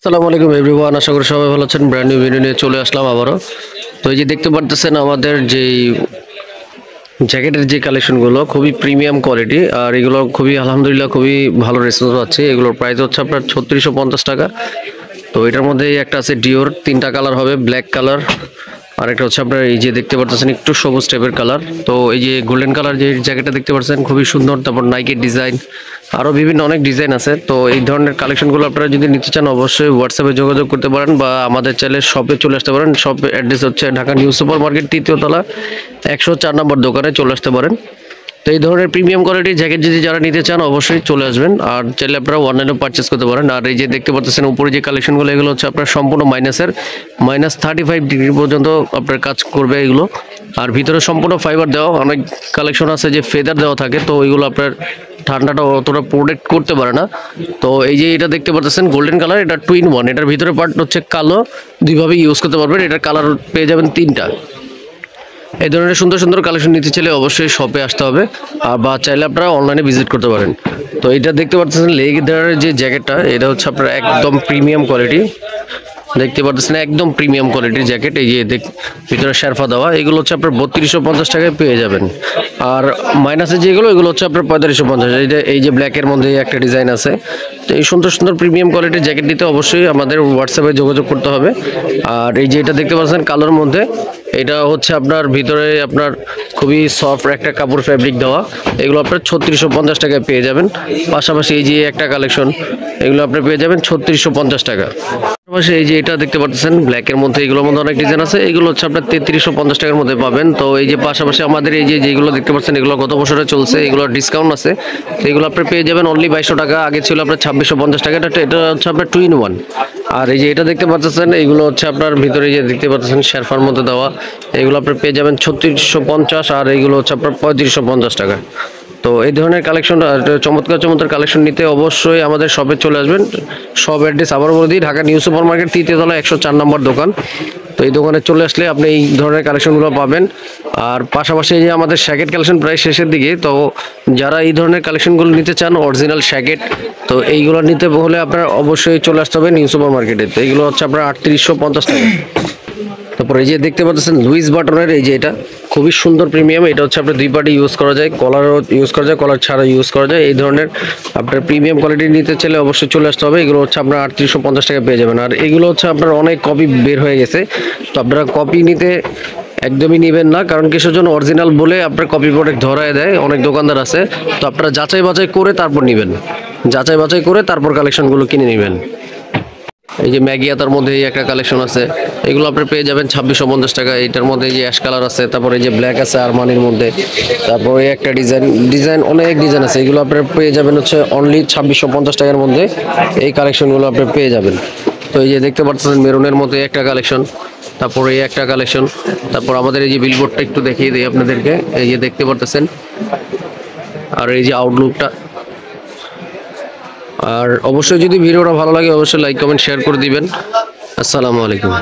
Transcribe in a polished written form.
আসসালামু আলাইকুম এভরিওয়ান, আশা করি সবাই ভালো আছেন। ব্র্যান্ড নিউ ভিডিও নিয়ে চলে আসলাম আবারও। তো এই যে দেখতে পারতেছেন আমাদের যেই জ্যাকেটের যে কালেকশনগুলো খুবই প্রিমিয়াম কোয়ালিটি, আর এগুলো খুবই আলহামদুলিল্লাহ খুবই ভালো রেসপন্স পাচ্ছে। এগুলোর প্রাইস হচ্ছে আপনার 3650 টাকা। তো এটার মধ্যে একটা আছে ডিওর, তিনটা কালার হবে, ব্ল্যাক কালার, আর একটা হচ্ছে আপনার এই যে দেখতে পাচ্ছেন একটু সবুজ টাইপের কালার। তো এই যে গোল্ডেন কালার যে জ্যাকেটটা দেখতে পাচ্ছেন খুবই সুন্দর। তারপর নাইকের ডিজাইন, আরও বিভিন্ন অনেক ডিজাইন আছে। তো এই ধরনের কালেকশনগুলো আপনারা যদি নিতে চান অবশ্যই হোয়াটসঅ্যাপে যোগাযোগ করতে পারেন বা আমাদের চাইলে শপে চলে আসতে পারেন। শপ অ্যাড্রেস হচ্ছে ঢাকা নিউ সুপার মার্কেট, 3য় তলা, 104 নম্বর দোকানে চলে আসতে পারেন। তো এই ধরনের প্রিমিয়াম কোয়ালিটির জ্যাকেট যদি যারা নিতে চান অবশ্যই চলে আসবেন, আর চাইলে আপনারা অনলাইনেও পারচেস করতে পারেন। আর এই যে দেখতে পাচ্ছেন উপরে যে কালেকশনগুলো, এগুলো হচ্ছে আপনার সম্পূর্ণ -35 ডিগ্রি পর্যন্ত আপনার কাজ করবে এগুলো। আর ভিতরে সম্পূর্ণ ফাইবার দেওয়া, অনেক কালেকশন আছে যে ফেদার দেওয়া থাকে, তো ওইগুলো আপনার ঠান্ডাটা অতটা প্রোটেক্ট করতে পারে না। তো এই যে এটা দেখতে পাচ্ছেন গোল্ডেন কালার, এটা 2 in 1, এটার ভিতরে পার্ট হচ্ছে কালো, দুইভাবে ইউজ করতে পারবেন। এটার কালার পেয়ে যাবেন 3টা। এই ধরনের সুন্দর সুন্দর কালেকশন নিতে চাইলে অবশ্যই শপে আসতে হবে, আর বা চাইলে আপনারা অনলাইনে ভিজিট করতে পারেন। তো এটা দেখতে পাচ্ছেন লেদারের যে জ্যাকেটটা, এটা হচ্ছে আপনার একদম প্রিমিয়াম কোয়ালিটি। দেখতে পাচ্ছেন একদম প্রিমিয়াম কোয়ালিটির জ্যাকেট। এই যে ভিতরে শেরফা দেওয়া, এগুলো হচ্ছে আপনার 3250 টাকায় পেয়ে যাবেন। আর মাইনাসে যেগুলো, এগুলো হচ্ছে আপনার 4550। এই যে ব্ল্যাকের মধ্যে একটা ডিজাইন আছে। তো এই সুন্দর সুন্দর প্রিমিয়াম কোয়ালিটির জ্যাকেট নিতে অবশ্যই আমাদের হোয়াটসঅ্যাপে যোগাযোগ করতে হবে। আর এই যে এটা দেখতে পাচ্ছেন কালোর মধ্যে, এটা হচ্ছে আপনার ভিতরে আপনার খুবই সফট একটা কাপড় ফ্যাব্রিক দেওয়া, এগুলো আপনার 3650 টাকায় পেয়ে যাবেন। পাশাপাশি এই যে একটা কালেকশন, এগুলো আপনি পেয়ে যাবেন 3650 টাকা। পাশাপাশি এই যে এটা দেখতে পাচ্ছেন ব্ল্যাকের মধ্যে, এগুলোর মধ্যে অনেক ডিজাইন আছে, এগুলো হচ্ছে আপনার 3350 টাকার মধ্যে পাবেন। তো এই যে পাশাপাশি আমাদের এই যে যেগুলো দেখতে পাচ্ছেন, এগুলো গত বছরে চলছে, এগুলো ডিসকাউন্ট আছে, তো এগুলো আপনি পেয়ে যাবেন অনলি 2200 টাকা। আগে ছিল আপনার 2650 টাকা। এটা হচ্ছে আপনার 2 in 1। আর এই যে এটা দেখতে পাচ্ছেন, এগুলো হচ্ছে আপনার ভিতরে যে দেখতে পাচ্ছেন শেরফার মধ্যে দেওয়া, এগুলো আপনি পেয়ে যাবেন 3650, আর এইগুলো হচ্ছে আপনার 3550 টাকা। তো এই ধরনের কালেকশন, চমৎকার চমৎকার কালেকশন নিতে অবশ্যই আমাদের শপে চলে আসবেন। শপ অ্যাড্রেস আবার বলে দিই, ঢাকা নিউ সুপার মার্কেট, 3য় তলা, 104 নম্বর দোকান। তো এই দোকানে চলে আসলে আপনি এই ধরনের কালেকশনগুলো পাবেন। আর পাশাপাশি এই যে আমাদের শ্যাকেট কালেকশন প্রায় শেষের দিকে, তো যারা এই ধরনের কালেকশনগুলো নিতে চান অরিজিনাল শ্যাকেট, তো এইগুলো নিতে হলে আপনার অবশ্যই চলে আসতে হবে নিউ সুপার মার্কেটে। তো এইগুলো হচ্ছে আপনার 3850 টাকা। তারপর এই যে দেখতে পাচ্ছেন লুইস বাটনের, এই যে এটা খুবই সুন্দর প্রিমিয়াম। এটা হচ্ছে আপনার দুই পার্টি ইউজ করা যায়, কলারও ইউজ করা যায়, কলার ছাড়া ইউজ করা যায়। এই ধরনের আপনার প্রিমিয়াম কোয়ালিটি নিতে চাইলে অবশ্যই চলে আসতে হবে। এগুলো হচ্ছে আপনার 3850 টাকা পেয়ে যাবেন। আর এগুলো হচ্ছে আপনার অনেক কপি বের হয়ে গেছে, তো আপনারা কপি নিতে একদমই নেবেন না, কারণ কিসের জন্য, অরিজিনাল বলে আপনার কপি প্রোডাক্ট ধরায় দেয় অনেক দোকানদার আছে। তো আপনারা যাচাই বাছাই করে তারপর নেবেন, যাচাই বাছাই করে তারপর কালেকশনগুলো কিনে নেবেন। এই যে ম্যাগিয়াতার মধ্যে এই একটা কালেকশন আছে, এগুলো আপনি পেয়ে যাবেন 2650 টাকা। এটার মধ্যে এই যে অ্যাশ কালার আছে, তারপরে এই যে ব্ল্যাক আছে আরমানির মধ্যে, তারপরে একটা ডিজাইন অনেক ডিজাইন আছে, এগুলো আপনি পেয়ে যাবেন হচ্ছে অনলি 2650 টাকার মধ্যে। এই কালেকশনগুলো আপনি পেয়ে যাবেন। তো এই যে দেখতে পাচ্ছেন মেরুনের মধ্যে একটা কালেকশন, তারপরে এই একটা কালেকশন, তারপর আমাদের এই যে বিলবোর্ডটা একটু দেখিয়ে দিই আপনাদেরকে, এই যে দেখতে পাচ্ছেন, আর এই যে আউটলুকটা। আর অবশ্যই যদি ভিডিওটা ভালো লাগে অবশ্যই লাইক কমেন্ট শেয়ার করে দিবেন। আসসালামু আলাইকুম।